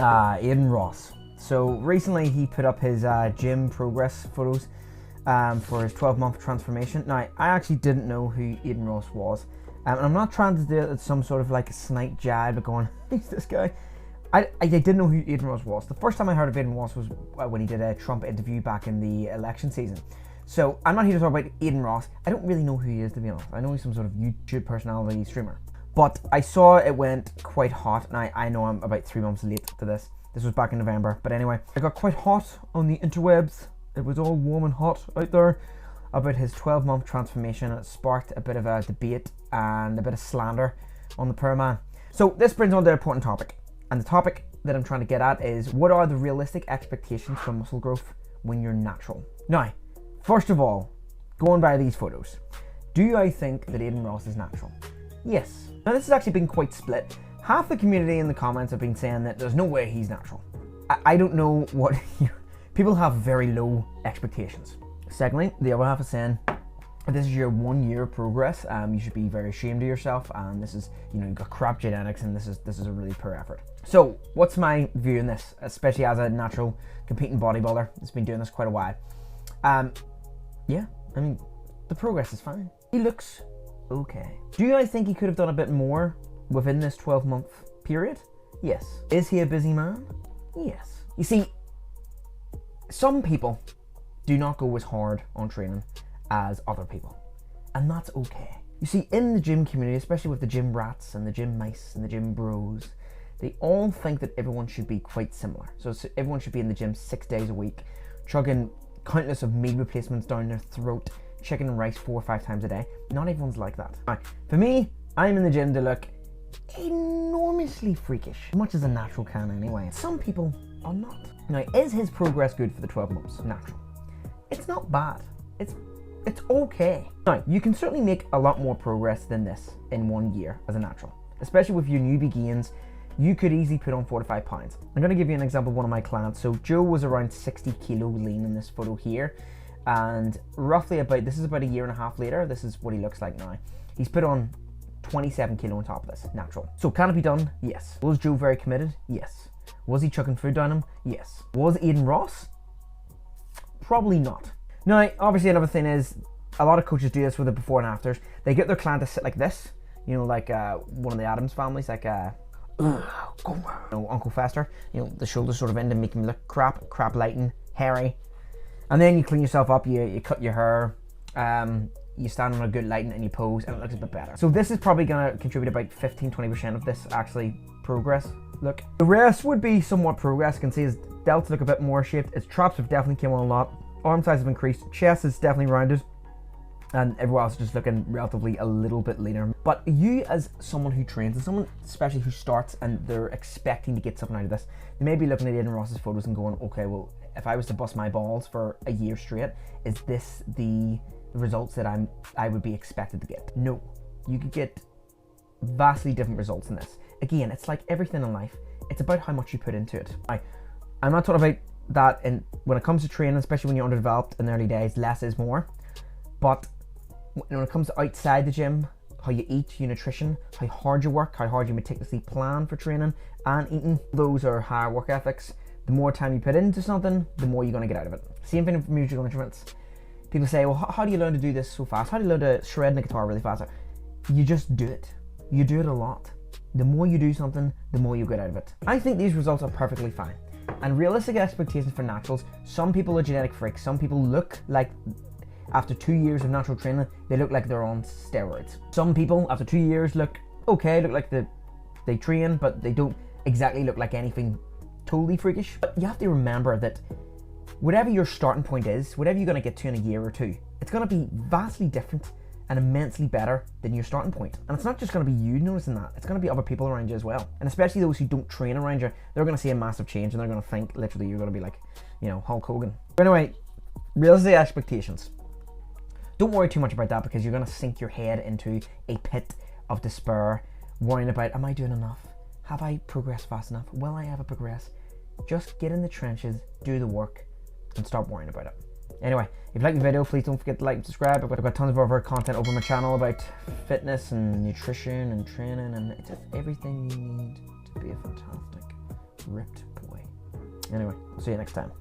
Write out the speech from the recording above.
Adin Ross. So recently he put up his gym progress photos for his 12-month transformation. Now, I actually didn't know who Adin Ross was. And I'm not trying to do it as some sort of like a snipe jibe, but going, who's this guy? I didn't know who Adin Ross was. The first time I heard of Adin Ross was when he did a Trump interview back in the election season. So I'm not here to talk about Adin Ross. I don't really know who he is, to be honest. I know he's some sort of YouTube personality streamer. But I saw it went quite hot, and I know I'm about 3 months late to this. This was back in November. But anyway, it got quite hot on the interwebs. It was all warm and hot out there about his 12-month transformation, and it sparked a bit of a debate and a bit of slander on the poor man. So this brings on to an important topic. And the topic that I'm trying to get at is, what are the realistic expectations for muscle growth when you're natural? Now, first of all, going by these photos, do I think that Adin Ross is natural? Yes. Now this has actually been quite split. Half the community in the comments have been saying that there's no way he's natural. I don't know what... People have very low expectations. Secondly, the other half is saying, if this is your 1 year progress, you should be very ashamed of yourself, and this is, you've got crap genetics, and this is a really poor effort. So, what's my view on this, especially as a natural competing bodybuilder that's been doing this quite a while? Yeah, I mean, the progress is fine. He looks okay. Do I think he could have done a bit more within this 12-month period? Yes. Is he a busy man? Yes. You see, some people do not go as hard on training as other people, and that's okay. You see, in the gym community, especially with the gym rats and the gym mice and the gym bros, they all think that everyone should be quite similar. So everyone should be in the gym 6 days a week, chugging countless of meal replacements down their throat, chicken and rice 4 or 5 times a day. Not everyone's like that. Now, for me, I'm in the gym to look enormously freakish, as much as a natural can anyway. Some people are not. Now, is his progress good for the 12 months natural? It's not bad. It's okay. Now, you can certainly make a lot more progress than this in 1 year as a natural. Especially with your newbie gains, you could easily put on 4 to 5 pounds. I'm going to give you an example of one of my clients. So Joe was around 60 kilo lean in this photo here. And roughly this is about a year and a half later, this is what he looks like now. He's put on 27 kilo on top of this, natural. So can it be done? Yes. Was Joe very committed? Yes. Was he chucking food down him? Yes. Was Adin Ross? Probably not. Now, obviously another thing is, a lot of coaches do this with the before and afters. They get their client to sit like this, like one of the Addams families, like Uncle Fester. The shoulders sort of end and make him look crap lighting, hairy. And then you clean yourself up, you cut your hair, you stand on a good lighting and you pose, and it looks a bit better. So this is probably going to contribute about 15-20% of this actually progress look. The rest would be somewhat progress. You can see his delts look a bit more shaped, his traps have definitely came on a lot, arm size have increased, chest is definitely rounded, and everyone else is just looking relatively a little bit leaner. But you, as someone who trains, and someone especially who starts and they're expecting to get something out of this, they may be looking at Adin Ross's photos and going, okay, well, if I was to bust my balls for a year straight, is this the results that I would be expected to get? No, you could get vastly different results in this. Again, it's like everything in life, it's about how much you put into it. I'm not talking about that, and when it comes to training, especially when you're underdeveloped in the early days, less is more. But when it comes to outside the gym, how you eat, your nutrition, how hard you work, how hard you meticulously plan for training and eating, those are higher work ethics. The more time you put into something, the more you're going to get out of it. Same thing with musical instruments. People say, well, how do you learn to do this so fast? How do you learn to shred the guitar really fast? You just do it. You do it a lot. The more you do something, the more you get out of it. I think these results are perfectly fine. And realistic expectations for naturals, some people are genetic freaks. Some people look like, after 2 years of natural training, they look like they're on steroids. Some people, after 2 years, look okay, look like they train, but they don't exactly look like anything totally freakish. But you have to remember that whatever your starting point is, whatever you're going to get to in a year or two, it's going to be vastly different and immensely better than your starting point. And it's not just going to be you noticing that, it's going to be other people around you as well. And especially those who don't train around you, they're going to see a massive change and they're going to think literally you're going to be like, Hulk Hogan. But anyway, realistic expectations. Don't worry too much about that, because you're going to sink your head into a pit of despair, worrying about, am I doing enough? Have I progressed fast enough? Will I ever progress? Just get in the trenches, do the work, and stop worrying about it. Anyway, if you like the video, please don't forget to like and subscribe. I've got tons of other content over my channel about fitness and nutrition and training and just everything you need to be a fantastic, ripped Anyway, I'll see you next time.